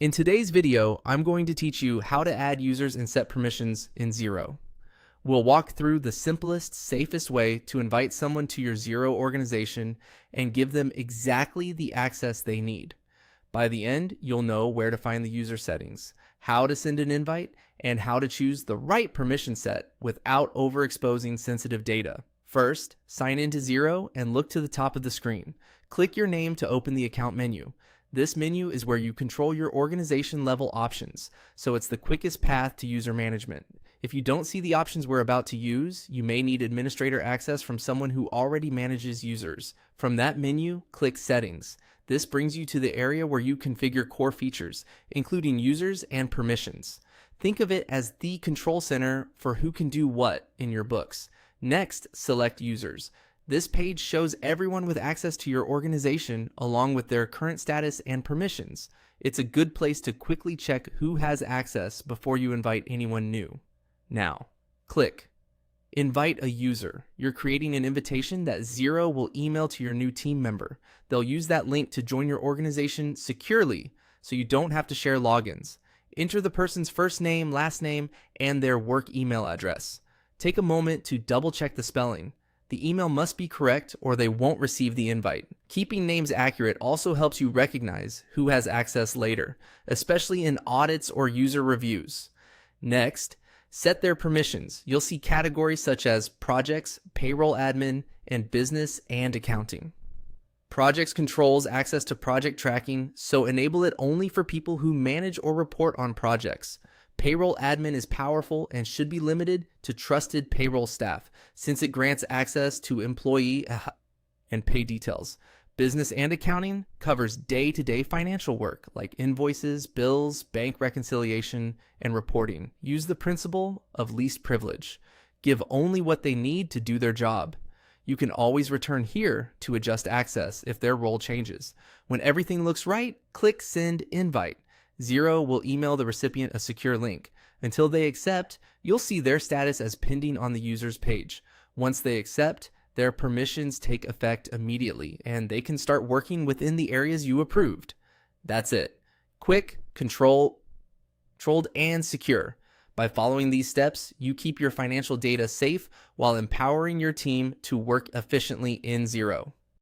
In today's video, I'm going to teach you how to add users and set permissions in Xero. We'll walk through the simplest, safest way to invite someone to your Xero organization and give them exactly the access they need. By the end, you'll know where to find the user settings, how to send an invite, and how to choose the right permission set without overexposing sensitive data. First, sign into Xero and look to the top of the screen. Click your name to open the account menu. This menu is where you control your organization level options, so it's the quickest path to user management. If you don't see the options we're about to use, you may need administrator access from someone who already manages users. From that menu, click Settings. This brings you to the area where you configure core features, including users and permissions. Think of it as the control center for who can do what in your books. Next, select Users. This page shows everyone with access to your organization along with their current status and permissions. It's a good place to quickly check who has access before you invite anyone new. Now, click Invite a User. You're creating an invitation that Xero will email to your new team member. They'll use that link to join your organization securely, so you don't have to share logins. Enter the person's first name, last name, and their work email address. Take a moment to double check the spelling. The email must be correct or they won't receive the invite. Keeping names accurate also helps you recognize who has access later, especially in audits or user reviews. Next, set their permissions. You'll see categories such as projects, payroll admin, and business and accounting. Projects controls access to project tracking, so enable it only for people who manage or report on projects. Payroll admin is powerful and should be limited to trusted payroll staff, since it grants access to employee and pay details. Business and accounting covers day-to-day financial work like invoices, bills, bank reconciliation, and reporting. Use the principle of least privilege. Give only what they need to do their job. You can always return here to adjust access if their role changes. When everything looks right, click Send Invite. Xero will email the recipient a secure link. Until they accept, you'll see their status as pending on the user's page. Once they accept, their permissions take effect immediately, and they can start working within the areas you approved. That's it. Quick, controlled, and secure. By following these steps, you keep your financial data safe while empowering your team to work efficiently in Xero.